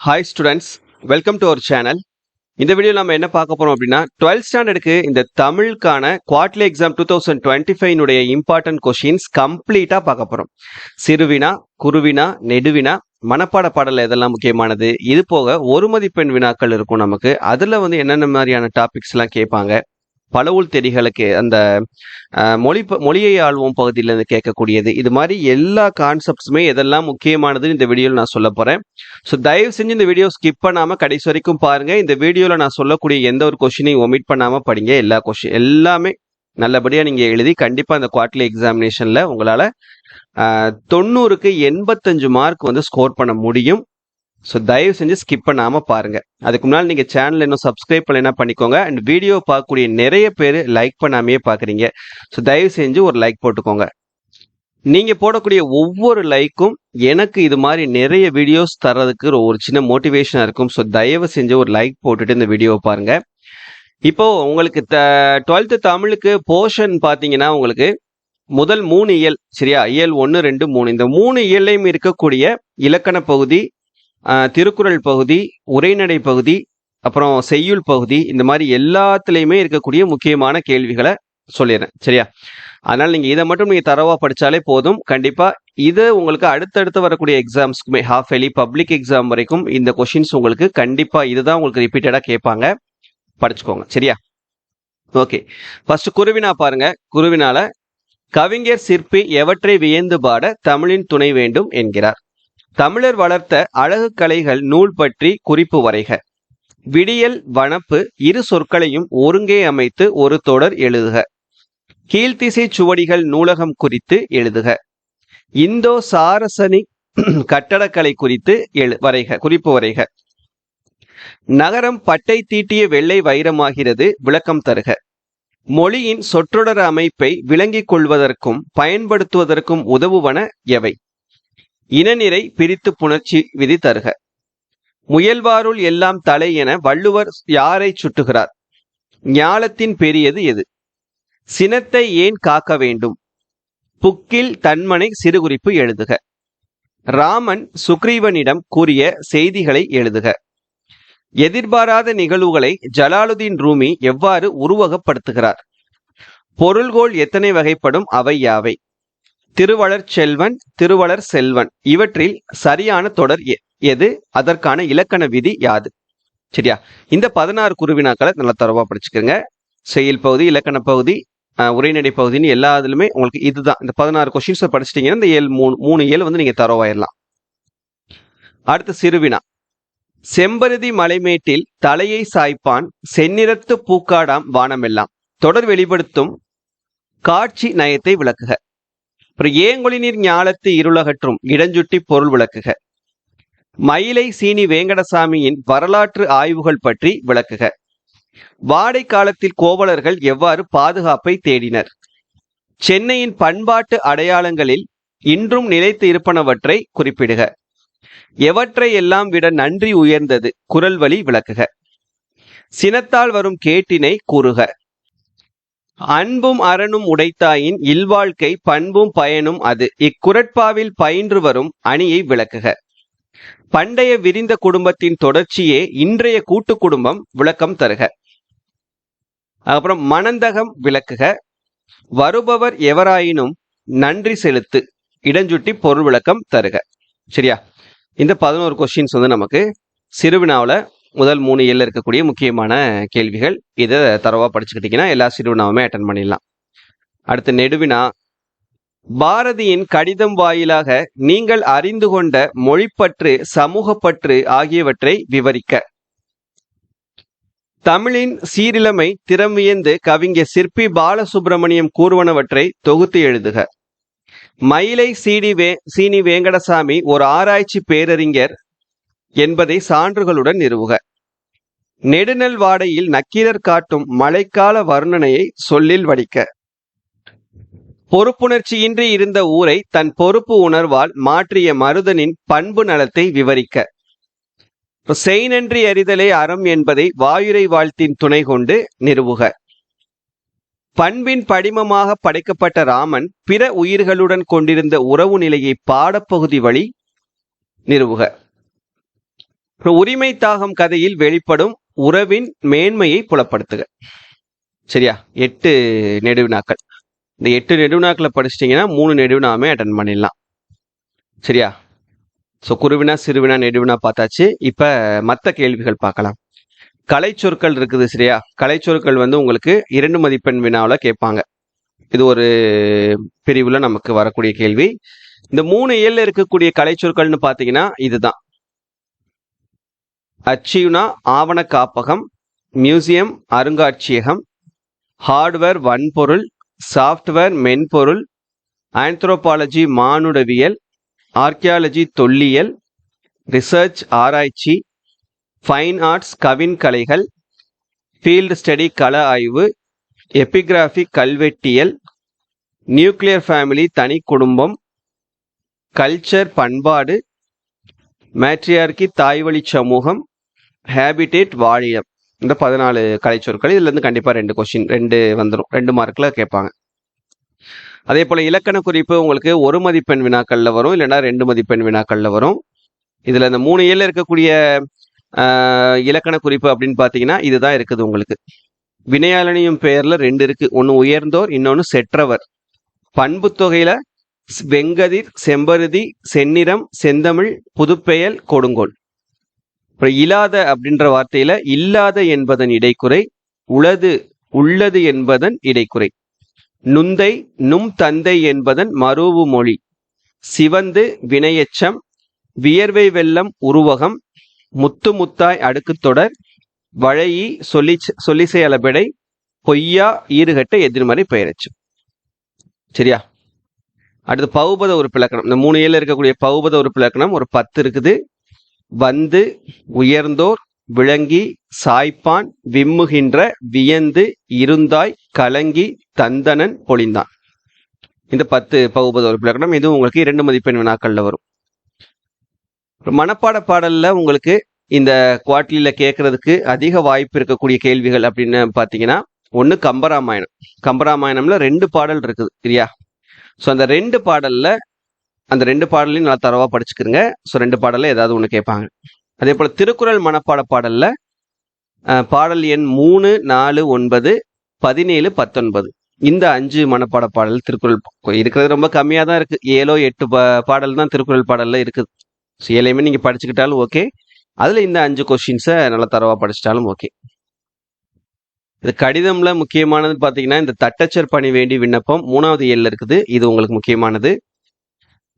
Hi students, welcome to our channel. இந்த video நம்ம என்ன பார்க்க போறோம் அப்படின்னா 12th ஸ்டாண்டர்டுக்கு இந்த தமிழுக்கான குவார்டர்லி எக்ஸாம் 2025 இம்பார்ட்டன்ட் கொஷின்ஸ் கம்ப்ளீட்டா பார்க்க போறோம். சிறுவினா, குறுவினா, நெடுவினா, மனப்பாட பாடல் எதெல்லாம் முக்கியமானது, இது போக ஒரு மதிப்பெண் வினாக்கள் இருக்கும் நமக்கு. அதுல என்னென்ன மாதிரியான டாபிக்ஸ் எல்லாம் கேட்பாங்க, பலவுள் தெரிகளுக்கு அந்த மொழியை ஆள்வோம் பகுதியிலிருந்து கேட்கக்கூடியது, இது மாதிரி எல்லா கான்செப்ட்ஸுமே எதெல்லாம் முக்கியமானதுன்னு இந்த வீடியோவில் நான் சொல்ல போறேன். ஸோ தயவு செஞ்சு இந்த வீடியோ ஸ்கிப் பண்ணாம கடைசி வரைக்கும் பாருங்க. இந்த வீடியோவில் நான் சொல்லக்கூடிய எந்த ஒரு கொஸ்டினையும் ஒமிட் பண்ணாம படிங்க. எல்லாமே நல்லபடியா நீங்க எழுதி கண்டிப்பா இந்த குவார்டர்லி எக்ஸாமினேஷன்ல உங்களால 90க்கு 85 மார்க் ஸ்கோர் பண்ண முடியும். ஸோ தயவு செஞ்சு ஸ்கிப் பண்ணாம பாருங்க. அதுக்கு முன்னால் நீங்க சேனல் இன்னும் சப்ஸ்கிரைப் பண்ணலைன்னா பண்ணிக்கோங்க. அண்ட் வீடியோ பார்க்கக்கூடிய நிறைய பேர் லைக் பண்ணாமையே பாக்குறீங்க. ஸோ தயவு செஞ்சு ஒரு லைக் போட்டுக்கோங்க. நீங்க போடக்கூடிய ஒவ்வொரு லைக்கும் எனக்கு இது மாதிரி நிறைய வீடியோஸ் தர்றதுக்கு ஒரு சின்ன மோட்டிவேஷனா இருக்கும். ஸோ தயவு செஞ்சு ஒரு லைக் போட்டுட்டு இந்த வீடியோவை பாருங்க. இப்போ உங்களுக்கு 12th தமிழுக்கு போர்ஷன் பாத்தீங்கன்னா உங்களுக்கு முதல் 3 இயல், சரியா? இயல் 1, 2, 3 இந்த 3 இயல்லையும் இருக்கக்கூடிய இலக்கண பகுதி, திருக்குறள் பகுதி, உரைநடை பகுதி, அப்புறம் செய்யுள் பகுதி, இந்த மாதிரி எல்லாத்துலயுமே இருக்கக்கூடிய முக்கியமான கேள்விகளை சொல்லிடுறேன், சரியா? அதனால நீங்க இதை மட்டும் நீங்க தரவா படிச்சாலே போதும். கண்டிப்பா இது உங்களுக்கு அடுத்தடுத்து வரக்கூடிய எக்ஸாம்ஸ்க்குமே, ஹாஃப் இயர்லி, பப்ளிக் எக்ஸாம் வரைக்கும் இந்த கொஸ்டின்ஸ் உங்களுக்கு கண்டிப்பா இதுதான் உங்களுக்கு ரிப்பீட்டடா கேட்பாங்க. படிச்சுக்கோங்க, சரியா? ஓகே, ஃபர்ஸ்ட் குருவினா பாருங்க. குருவினால கவிஞர் சிற்பி எவற்றை வியந்து பாட தமிழின் துணை வேண்டும் என்கிறார். தமிழர் வளர்த்த அழகு கலைகள் நூல் பற்றி குறிப்பு வரைக. விடியல் வனப்பு இரு சொற்களையும் ஒருங்கே அமைத்து ஒரு தொடர் எழுதுக. கீழ்த்திசை சுவடிகள் நூலகம் குறித்து எழுதுக. இந்தோ சாரசனி கட்டடக்கலை குறித்து குறிப்பு வரைக. நகரம் பட்டை தீட்டிய வெள்ளை வைரமாகிறது, விளக்கம் தருக. மொழியின் சொற்றொடர் அமைப்பை விளங்கிக் கொள்வதற்கும் பயன்படுத்துவதற்கும் உதவுவன எவை? இனநிறை பிரித்து புணர்ச்சி விதி தருக. முயல்வாருள் எல்லாம் தலை என வள்ளுவர் யாரை சுட்டுகிறார்? ஞாலத்தின் பெரியது எது? சினத்தை ஏன் காக்க வேண்டும்? புக்கில் தன்மனை சிறுகுறிப்பு எழுதுக. ராமன் சுக்ரீவனிடம் கூறிய செய்திகளை எழுதுக. எதிர்பாராத நிகழ்வுகளை ஜலாலுதீன் ரூமி எவ்வாறு உருவகப்படுத்துகிறார்? பொருள்கோள் எத்தனை வகைப்படும், அவை யாவை? திருவளர் செல்வன், திருவளர் செல்வன், இவற்றில் சரியான தொடர் எது? அதற்கான இலக்கண விதி யாது? சரியா? இந்த 16 குருவினாக்களை நல்லா தரவா படிச்சுக்கோங்க. செயல் பகுதி, இலக்கண பகுதி, உரைநடை பகுதின்னு எல்லாத்துலயுமே உங்களுக்கு இதுதான். இந்த 16 கொஸ்டின்ஸ் படிச்சிட்டீங்கன்னா இந்த 3 இயல் நீங்க தரவாயிடலாம். அடுத்து சிறுவினா. செம்பருதி மலைமேட்டில் தலையை சாய்ப்பான், செந்நிறத்து பூக்காடாம் வானமெல்லாம். தொடர் வெளிப்படுத்தும் காட்சி நயத்தை விளக்குக. ஏங்கொழி நீர் ஞாலத்து இருளகற்றும் இடஞ்சுட்டி பொருள் விளக்குக. மயிலை சீனி வேங்கடசாமியின் வரலாற்று ஆய்வுகள் பற்றி விளக்குக. வாடை காலத்தில் கோவலர்கள் எவ்வாறு பாதுகாப்பை தேடினர்? சென்னையின் பண்பாட்டு அடையாளங்களில் இன்றும் நிலைத்து இருப்பனவற்றை குறிப்பிடுக. எவற்றை எல்லாம் விட நன்றி உயர்ந்தது? குரல் வழி விளக்குக. சினத்தால் வரும் கேட்டினை கூறுக. அன்பும் அறனும் உடைத்தாயின் இல்வாழ்க்கை பண்பும் பயனும் அது. இக்குரட்பாவில் பயின்று வரும் அணியை விளக்குக. பண்டைய விரிந்த குடும்பத்தின் தொடர்ச்சியே இன்றைய கூட்டு குடும்பம், விளக்கம் தருக. அப்புறம் மணந்தகம் விளக்குக. வருபவர் எவராயினும் நன்றி செலுத்து, இடஞ்சுட்டி பொருள் விளக்கம் தருக. சரியா? இந்த 11 கொஸ்டின்ஸ் நமக்கு சிறுவினாவில் முதல் 3 இயல்ல இருக்கக்கூடிய முக்கியமான கேள்விகள். இதை தரவா படிச்சுக்கிட்டீங்கன்னா எல்லா சிறுவினாவுமே அட்டன் பண்ணிடலாம். அடுத்து நெடுவினா. பாரதியின் கடிதம் வாயிலாக நீங்கள் அறிந்து கொண்ட மொழிப்பற்று, சமூகப்பற்று ஆகியவற்றை விவரிக்க. தமிழின் சீரிழமை திறம் வியந்து கவிஞர் சிற்பி பாலசுப்பிரமணியம் கூறுவனவற்றை தொகுத்து எழுதுக. மயிலை சீனி வேங்கடசாமி ஒரு ஆராய்ச்சி பேரறிஞர் என்பதை சான்றுகளுடன் நிறுவுக. நெடுநல் வாடையில் நக்கீரர் காட்டும் மழைக்கால வர்ணனையை சொல்லில் வடிக்க. பொறுப்புணர்ச்சியின்றி இருந்த ஊரை தன் பொறுப்பு உணர்வால் மாற்றிய மருதனின் பண்பு நலத்தை விவரிக்க. செய்நன்றி அறிதலே அறம் என்பதை வாயுரை வாழ்த்தின் துணை கொண்டு நிறுவுக. பண்பின் படிமமாக படைக்கப்பட்ட ராமன் பிற உயிர்களுடன் கொண்டிருந்த உறவு நிலையை பாடப்பகுதி வழி நிறுவுக. அப்புறம் உரிமை தாகம் கதையில் வெளிப்படும் உறவின் மேன்மையை புலப்படுத்துக. சரியா? 8 நெடுவினாக்கள். இந்த 8 நெடுவினாக்களை படிச்சிட்டிங்கன்னா 3 நெடுவினாமே அட்டன் பண்ணிடலாம். சரியா? ஸோ குறுவினா சிறுவினா நெடுவினா பார்த்தாச்சு. இப்போ மற்ற கேள்விகள் பார்க்கலாம். கலை சொற்கள் இருக்குது. சரியா? கலை சொற்கள் உங்களுக்கு 2 மதிப்பெண் வினாவில் கேட்பாங்க. இது ஒரு பிரிவில் நமக்கு வரக்கூடிய கேள்வி. இந்த 3 இயல்ல இருக்கக்கூடிய கலை சொற்கள்னு பார்த்தீங்கன்னா இதுதான். அச்சீவ்னா ஆவண காப்பகம், மியூசியம் அருங்காட்சியகம், ஹார்ட்வேர் வன்பொருள், சாஃப்ட்வேர் மென்பொருள், ஆந்த்ரோபாலஜி மானுடவியல், ஆர்கியாலஜி தொல்லியல், ரிசர்ச் ஆராய்ச்சி, ஃபைன் ஆர்ட்ஸ் கவின்கலைகள், ஃபீல்டு ஸ்டடி கள ஆய்வு, எபிகிராஃபி கல்வெட்டியல், நியூக்ளியர் ஃபேமிலி தனி குடும்பம், கல்ச்சர் பண்பாடு, மேட்ரியார்கி தாய்வழி சமூகம், ஹேபிடேட் வாழிடம். இந்த 14 கலை சொற்கள். இதுல இருந்து கண்டிப்பா 2 கொஸ்டின் 2 வந்துடும். 2 மார்க்ல கேட்பாங்க. அதே போல இலக்கண குறிப்பு 1 மதிப்பெண் வினாக்கள்ல வரும், இல்லைன்னா 2 மதிப்பெண் வினாக்கள்ல வரும். இதுல இந்த 3 இயல்ல இருக்கக்கூடிய இலக்கண குறிப்பு அப்படின்னு பாத்தீங்கன்னா இதுதான் இருக்குது. வினையாளனியும் பெயர்ல 2 இருக்கு. ஒன்னு உயர்ந்தோர், இன்னொன்னு செற்றவர். பண்பு தொகையில வெங்கதிர், செம்பருதி, செந்நிறம், செந்தமிழ், புதுப்பெயல், கொடுங்கோல். அப்புறம் இல்லாத அப்படின்ற வார்த்தையில இல்லாத என்பதன் இடைக்குறை, உளது உள்ளது என்பதன் இடைக்குறை. நுந்தை நும் தந்தை என்பதன் மரூவு மொழி. சிவந்து வினையச்சம், வியர்வை வெள்ளம் உருவகம், முத்து முத்தாய் அடுக்கு தொடர், வழையி சொல்லிசை அளபெடை, பொய்யா ஈறுகட்ட எதிர்மறை பெயரச்சம். சரியா? அடுத்து பகுபத உறுப்பிலக்கணம். இந்த 3 இயல்ல இருக்கக்கூடிய பகுபத உறுப்பிலக்கணம் ஒரு 10 இருக்குது. வந்து, உயர்ந்தோர், விளங்கி, சாய்ப்பான், விம்முகின்ற, வியந்து, இருந்தாய், கலங்கி, தந்தனன், பொழிந்தான். இந்த 10 பகுபத உறுப்பிலக்கணம். இது 2 மதிப்பெண் வினாக்கள்ல வரும். மனப்பாட பாடல்ல இந்த குவார்டர்லியில கேட்கறதுக்கு அதிக வாய்ப்பு இருக்கக்கூடிய கேள்விகள் அப்படின்னு பாத்தீங்கன்னா, ஒன்னு கம்பராமாயணம். கம்பராமாயணம்ல 2 பாடல் இருக்குது. சரியா? ஸோ அந்த 2 பாடலையும் நல்லா தரவா படிச்சுக்கிறங்க. ஸோ 2 பாடல்ல ஏதாவது ஒன்று கேட்பாங்க. அதே போல திருக்குறள் மனப்பாட பாடல்ல பாடல் எண் 3, 4, 9, 17, 19 இந்த 5 மனப்பாட பாடல் திருக்குறள் இருக்கிறது ரொம்ப கம்மியா தான் இருக்கு. 7, 8 பாடல் தான் திருக்குறள் பாடல்ல இருக்குது. ஸோ 7யுமே நீங்க படிச்சுக்கிட்டாலும் ஓகே. அதுல இந்த 5 கொஸ்டின்ஸை நல்லா தரவா படிச்சிட்டாலும் ஓகே. இது கடிதம்ல முக்கியமானது பாத்தீங்கன்னா இந்த தட்டச்சர் பணி வேண்டி விண்ணப்பம் 3வது இயல்ல இருக்குது. இது முக்கியமானது.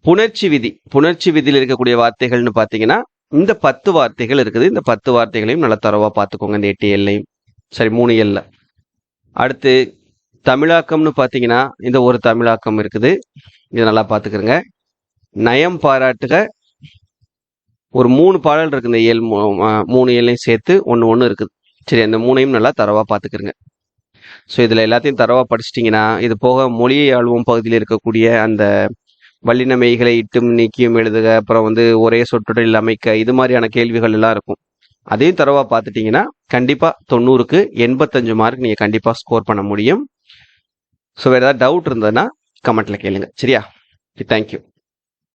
புணர்ச்சி விதியில் இருக்கக்கூடிய வார்த்தைகள்னு பாத்தீங்கன்னா இந்த 10 வார்த்தைகள் இருக்குது. இந்த 10 வார்த்தைகளையும் நல்லா தரவா பார்த்துக்கோங்க. இந்த 8 இயல்லையும் சரி 3 இயல்ல. அடுத்து தமிழாக்கம்னு பாத்தீங்கன்னா இந்த ஒரு தமிழாக்கம் இருக்குது. இதை நல்லா பார்த்துக்கிறங்க. நயம் பாராட்டுக ஒரு 3 பாடல் இருக்கு. இந்த இயல் 3 இயல்லையும் சேர்த்து ஒன்று இருக்குது. சரி, அந்த 3யும் நல்லா தரவா பார்த்துக்கிறங்க. ஸோ இதுல எல்லாத்தையும் தரவா படிச்சிட்டிங்கன்னா இது போக மொழியை ஆளுவோம் பகுதியில் இருக்கக்கூடிய அந்த வல்லின மெய்களை இட்டும் நீக்கியும் எழுதுக, அப்புறம் ஒரே சொற்றொடரில் அமைக்க, இது மாதிரியான கேள்விகள் எல்லாம் இருக்கும். அதையும் தரவா பார்த்துட்டீங்கன்னா கண்டிப்பா 90க்கு 85 மார்க் நீங்க கண்டிப்பா ஸ்கோர் பண்ண முடியும். ஸோ வேற ஏதாவது டவுட் இருந்ததுன்னா கமெண்ட்ல கேளுங்க. சரியா? தேங்க்யூ.